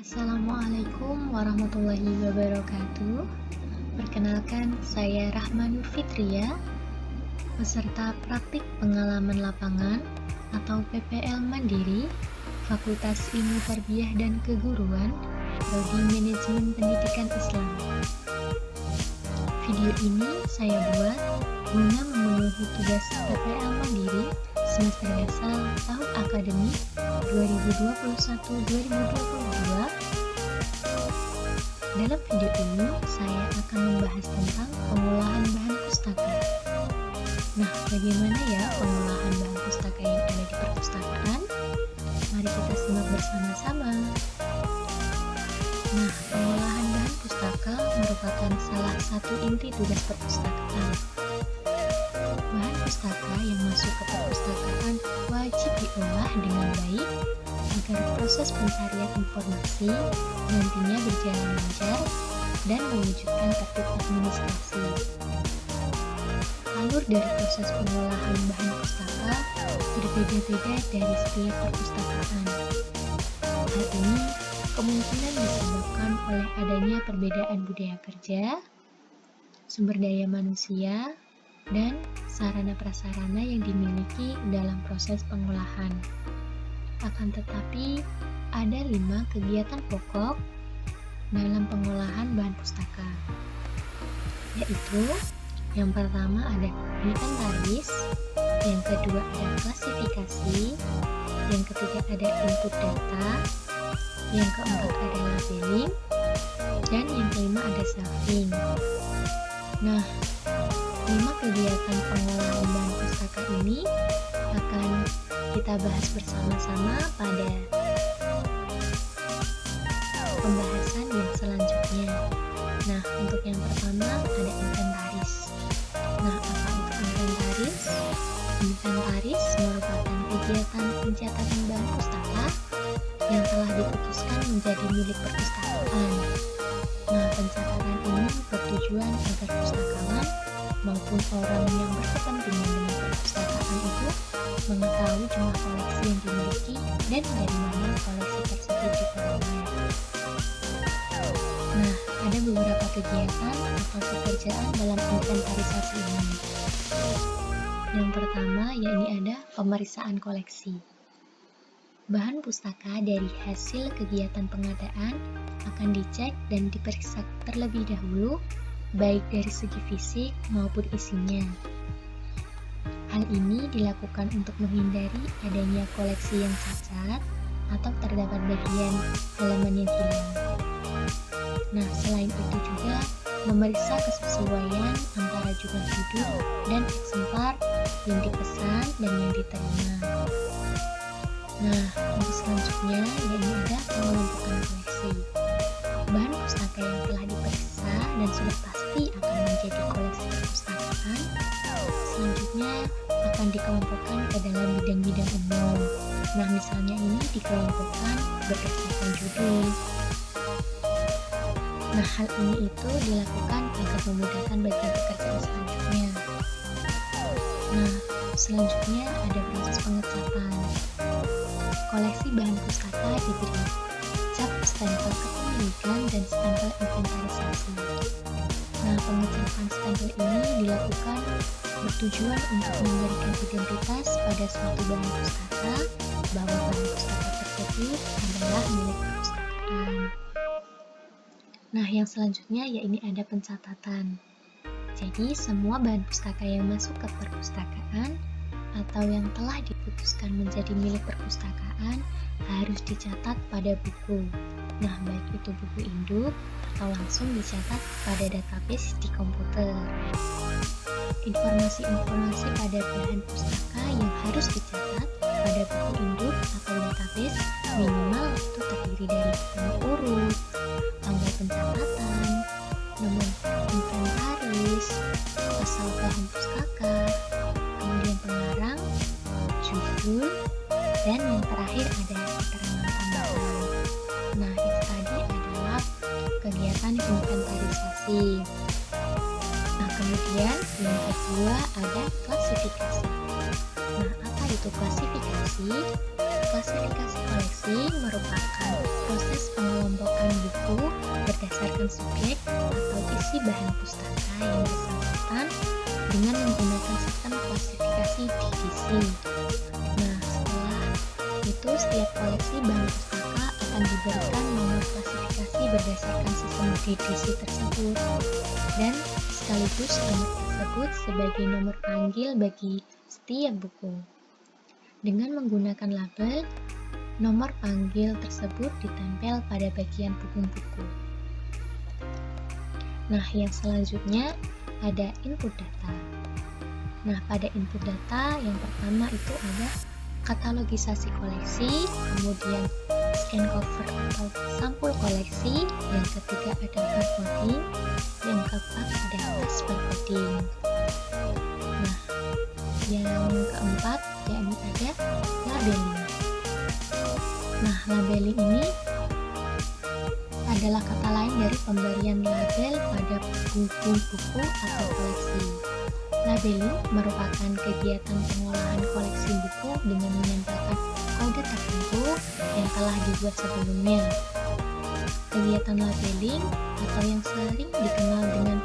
Assalamualaikum warahmatullahi wabarakatuh. Perkenalkan, saya Rahma Nur Fitria, peserta praktik pengalaman lapangan atau PPL Mandiri, Fakultas Ilmu Tarbiyah dan Keguruan, Prodi Manajemen Pendidikan Islam. Video ini saya buat guna memenuhi tugas PPL Mandiri semester dasar tahun akademik 2021-2022. Dalam video ini, saya akan membahas tentang pengolahan bahan pustaka. Nah, bagaimana ya pengolahan bahan pustaka yang ada di perpustakaan? Mari kita simak bersama-sama. Nah, pengolahan bahan pustaka merupakan salah satu inti tugas perpustakaan. Bahan pustaka yang masuk ke perpustakaan wajib diolah dengan baik agar proses pencarian informasi nantinya berjalan lancar dan mewujudkan tertib administrasi. Alur dari proses pengolahan bahan pustaka berbeda-beda dari setiap perpustakaan. Hal ini kemungkinan disebabkan oleh adanya perbedaan budaya kerja, sumber daya manusia, dan sarana prasarana yang dimiliki dalam proses pengolahan. Akan tetapi, ada 5 kegiatan pokok dalam pengolahan bahan pustaka, yaitu yang pertama ada inventaris, yang kedua ada klasifikasi, yang ketiga ada input data, yang keempat ada labeling, dan yang kelima ada shelving. Nah, 5 kegiatan pengolahan bahan pustaka ini akan kita bahas bersama-sama pada pembahasan yang selanjutnya. Nah, untuk yang pertama ada inventaris. Nah, apa itu inventaris? Inventaris merupakan kegiatan pencatatan bahan pustaka yang telah diputuskan menjadi milik perpustakaan. Nah, pencatatan ini bertujuan agar pustakawan maupun orang yang berkepentingan dengan perpustakaan itu mengetahui jumlah koleksi yang dimiliki dan dari mana koleksi tersebut diperoleh. Nah, ada beberapa kegiatan atau pekerjaan dalam inventarisasi ini. Yang pertama, yakni ada pemeriksaan koleksi. Bahan pustaka dari hasil kegiatan pengadaan akan dicek dan diperiksa terlebih dahulu, baik dari segi fisik maupun isinya. Hal ini dilakukan untuk menghindari adanya koleksi yang cacat atau terdapat bagian halaman yang hilang. Nah, selain itu juga memeriksa kesesuaian antara jumlah judul dan eksemplar yang dipesan dan yang diterima. Nah, untuk selanjutnya yakni ada pengelompokan koleksi. Bahan pustaka yang telah diperiksa dan sudah pasti akan menjadi koleksi perpustakaan selanjutnya akan dikelompokkan ke dalam bidang-bidang umum. Nah, misalnya ini dikelompokkan berdasarkan judul. Nah, hal ini itu dilakukan agar memudahkan bagian pekerjaan selanjutnya. Nah, selanjutnya ada proses pengecatan. Koleksi bahan pustaka diberi cap stempel kepemilikan dan stempel inventarisasi. Nah, pengecatan stempel ini dilakukan bertujuan untuk memberikan identitas pada suatu bahan pustaka bahwa bahan pustaka tersebut adalah milik perpustakaan. Nah, yang selanjutnya yakni ada pencatatan. Jadi, semua bahan pustaka yang masuk ke perpustakaan atau yang telah diputuskan menjadi milik perpustakaan harus dicatat pada buku. Nah, baik itu buku induk atau langsung dicatat pada database di komputer. Informasi-informasi pada bahan pustaka yang harus dicatat pada buku induk atau database minimal itu terdiri dari nomor urut, tanggal pencatatan, nomor inventaris, asal bahan pustaka, kemudian pengarang, judul, dan yang terakhir ada keterangan tambahan. Nah, itu tadi adalah kegiatan inventarisasi. Nah, kemudian yang kedua ada klasifikasi. Nah, apa itu klasifikasi? Klasifikasi koleksi merupakan proses pengelompokan buku berdasarkan subjek atau isi bahan pustaka yang bersangkutan dengan menggunakan sistem klasifikasi divisi. Nah, setelah itu setiap koleksi bahan pustaka akan diberikan nomor klasifikasi berdasarkan sistem divisi tersebut, dan sekaligus nomor tersebut sebagai nomor panggil bagi setiap buku. Dengan menggunakan label, nomor panggil tersebut ditempel pada bagian punggung buku. Nah, yang selanjutnya ada input data. Nah, pada input data yang pertama itu ada katalogisasi koleksi, kemudian scan cover atau sampul koleksi, yang ketiga ada barcoding, yang keempat ada tes barcoding. Nah, yang keempat yakni ada labeling. Nah, labeling ini adalah kata lain dari pemberian label pada buku atau koleksi. Labeling merupakan kegiatan pengolahan koleksi buku dengan menempelkan kode tertentu yang telah dibuat sebelumnya. Kegiatan labeling atau yang sering dikenal dengan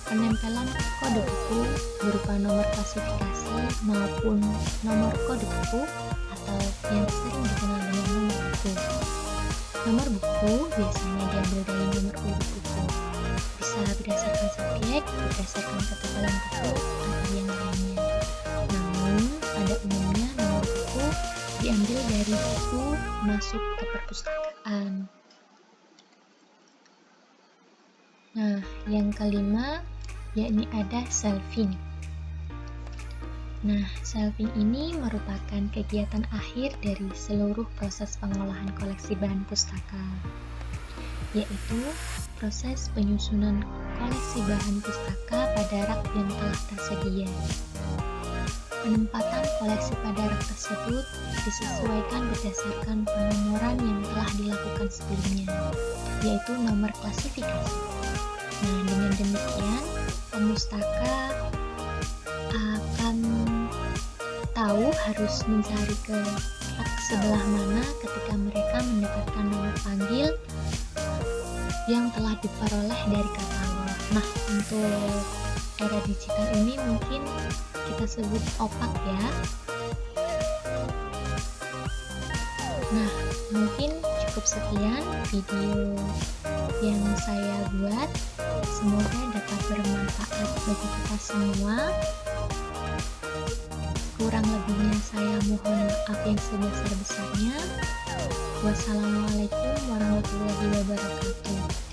penempelan kode buku berupa nomor klasifikasi maupun nomor kode buku atau yang sering dikenal dengan nomor buku. Nomor buku biasanya diambil dari nomor urut buku, bisa berdasarkan subjek, berdasarkan ketebalan buku, atau yang lainnya. Namun, pada umumnya nomor buku diambil dari buku masuk ke perpustakaan. Nah, yang kelima yakni ada shelving. Nah, shelving ini merupakan kegiatan akhir dari seluruh proses pengolahan koleksi bahan pustaka, yaitu proses penyusunan koleksi bahan pustaka pada rak yang telah tersedia. Penempatan koleksi pada rak tersebut disesuaikan berdasarkan penomoran yang telah dilakukan sebelumnya, yaitu nomor klasifikasi. Nah, dengan demikian, pemustaka akan tahu harus mencari ke rak sebelah mana ketika mereka mendapatkan nomor panggil yang telah diperoleh dari katalog. Nah, untuk era digital ini mungkin kita sebut opak ya. Nah, mungkin cukup sekian video yang saya buat. Semoga dapat bermanfaat bagi kita semua. Kurang lebihnya saya mohon maaf yang sebesar-besarnya. Wassalamualaikum warahmatullahi wabarakatuh.